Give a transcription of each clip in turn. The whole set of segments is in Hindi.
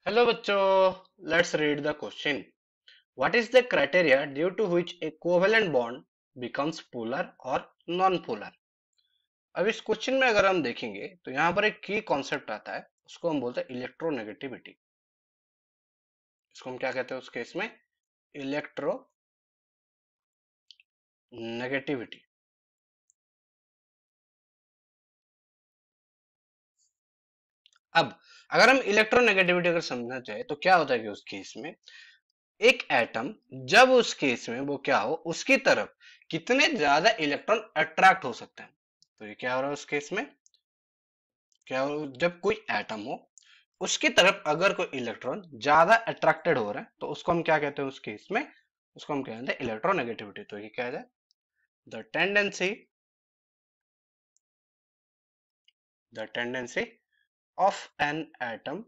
Hello बच्चों, let's read the question. What is the criteria due to which a covalent bond becomes polar or non-polar? अब इस क्वेश्चन में अगर हम देखेंगे तो यहाँ पर एक की कॉन्सेप्ट आता है, उसको हम बोलते हैं इलेक्ट्रोनेगेटिविटी। इसको हम क्या कहते हैं उस केस में? इलेक्ट्रोनेगेटिविटी। अब अगर हम इलेक्ट्रोनेगेटिविटी अगर समझना चाहे तो क्या होता है कि उस केस में एक एटम, जब उस केस में वो क्या हो, उसकी तरफ कितने ज्यादा इलेक्ट्रॉन अट्रैक्ट हो सकते हैं। तो ये क्या हो रहा है उस केस में? क्या हो, जब कोई एटम हो उसकी तरफ अगर कोई इलेक्ट्रॉन ज्यादा अट्रैक्टेड हो रहा है तो उसको हम क्या कहते हैं उस केस में? उसको हम कहते हैं इलेक्ट्रोनेगेटिविटी। तो ये क्या है? The tendency of an atom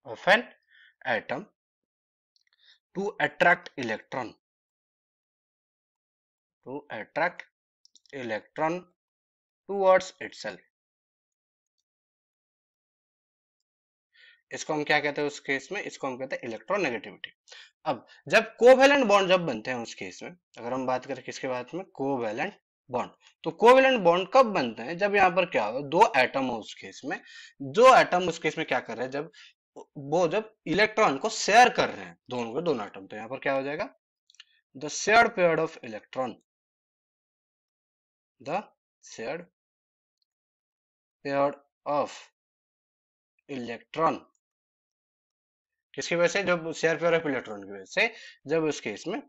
of an atom to attract electron towards itself. इसको हम क्या कहते हैं उस केस में? इसको हम कहते हैं इलेक्ट्रोनेगेटिविटी। अब जब कोवेलेंट बॉन्ड जब बनते हैं उस केस में, अगर हम बात करें किसके बात में? Covalent bond. तो कोवेलेंट बॉन्ड कब बनते हैं? जब यहाँ पर क्या हो, दो एटम हो उस केस में, जो एटम उस केस में क्या कर रहे हैं, जब इलेक्ट्रॉन को शेयर कर रहे हैं दोनों के दोनों एटम, तो यहाँ पर क्या हो जाएगा? The shared pair of electron the shared pair of electron किसकी वजह से? जब शेयर पेयर ऑफ इलेक्ट्रॉन की वजह से, जब उस केस में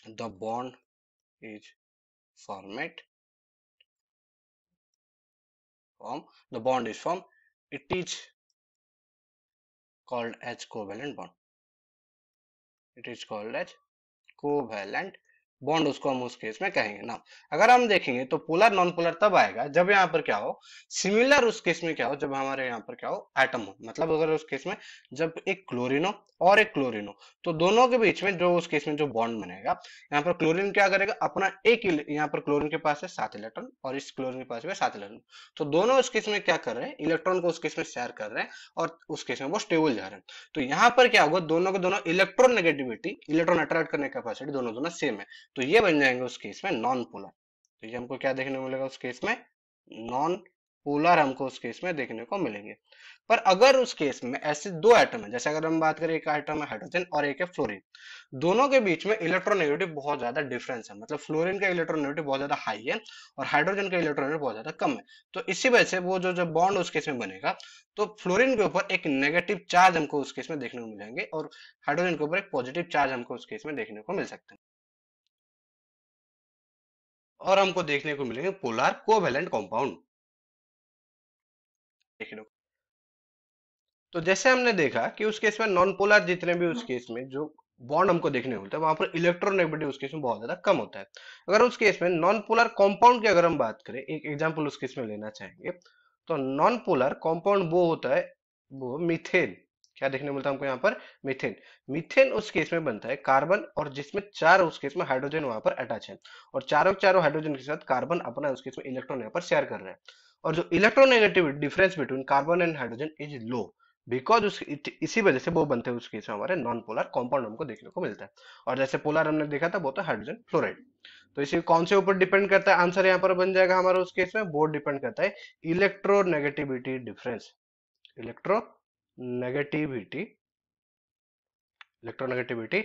the bond is formed form the bond is formed, it is called as covalent bond. It is called as covalent bond, उसको हम उस केस में कहेंगे ना। अगर हम देखेंगे तो पोलर नॉन पोलर तब आएगा जब यहाँ पर क्या हो, सिमिलर उस केस में क्या हो, जब हमारे यहाँ पर क्या हो, एटम हो। मतलब अगर उस केस में जब एक क्लोरीन हो और एक क्लोरीन हो, तो दोनों के बीच में जो उस केस में जो बॉन्ड बनेगा, यहाँ पर क्लोरीन क्या करेगा, अपना एक यहाँ पर क्लोरीन के पास है 7 इलेक्ट्रॉन और इस क्लोरीन के पास है 7 इलेक्ट्रॉन, तो दोनों उस केस में क्या कर रहे हैं, इलेक्ट्रॉन को उस केस में शेयर कर रहे हैं और उस केस में वो स्टेबल जा रहे हैं। तो यहाँ पर क्या होगा, दोनों के दोनों इलेक्ट्रोनेगेटिविटी, इलेक्ट्रॉन अट्रैक्ट करने की कैपेसिटी दोनों दोनों सेम है, तो ये बन जाएंगे उस केस में नॉन पोलर। तो ये हमको क्या देखने को मिलेगा उस केस में? नॉन पोलर हमको उस केस में देखने को मिलेंगे। पर अगर उस केस में ऐसे दो एटम है, जैसे अगर हम बात करें, एक एटम है हाइड्रोजन और एक है फ्लोरीन, दोनों के बीच में इलेक्ट्रोनेगेटिव बहुत ज्यादा डिफरेंस है। मतलब फ्लोरीन का इलेक्ट्रोनेगेटिव बहुत ज्यादा हाई है और हाइड्रोजन का इलेक्ट्रोनेगेटिव बहुत ज्यादा कम है। तो इसी वजह से वो जो बॉन्ड उस केस में बनेगा, तो फ्लोरीन के ऊपर एक नेगेटिव चार्ज हमको उस केस में देखने को मिलेंगे और हाइड्रोजन के ऊपर एक पॉजिटिव चार्ज हमको उस केस में देखने को मिल सकते हैं। और हमको देखने को मिलेंगे पोलर कोवेलेंट कंपाउंड देखने को। तो जैसे हमने देखा कि उस केस में नॉन पोलर जितने भी उस केस में जो बॉन्ड हमको देखने को मिलता है, वहां पर इलेक्ट्रोनेगेटिविटी उस केस में बहुत ज्यादा कम होता है। अगर उस केस में नॉन पोलर कंपाउंड की अगर हम बात करें, एक एग्जांपल उस केस में लेना चाहेंगे, तो नॉन पोलर कंपाउंड वो होता है, वो मीथेन। क्या देखने को मिलता है हमको यहाँ पर? मीथेन। मीथेन उस केस में बनता है कार्बन, और जिसमें चार उस केस में हाइड्रोजन वहां पर अटैच है, और चारों चारों हाइड्रोजन के साथ कार्बन अपना उस केस में इलेक्ट्रॉन यहाँ पर शेयर कर रहे हैं। और जो electronegative difference between carbon and hydrogen is low, because इसी वजह से वो बनते हैं उस केस में हमारे नॉन पोलर कंपाउंड हमको देखने को मिलता है। और जैसे पोलर हमने देखा था वो तो हाइड्रोजन फ्लोराइड। तो इसी कौन से ऊपर डिपेंड करता है? आंसर यहाँ पर बन जाएगा हमारा उस केस में, वो डिपेंड करता है electronegativity difference. Electronegativity electronegativity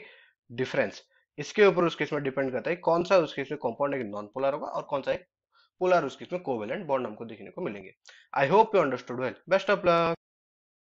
difference, इसके ऊपर उस केस में डिपेंड करता है कौन सा उस केस में कंपाउंड एक नॉन पोलर होगा और कौन सा एक पोलर उस केस में कोवेलेंट बॉन्ड हमको देखने को मिलेंगे। I hope you understood well. Best of luck.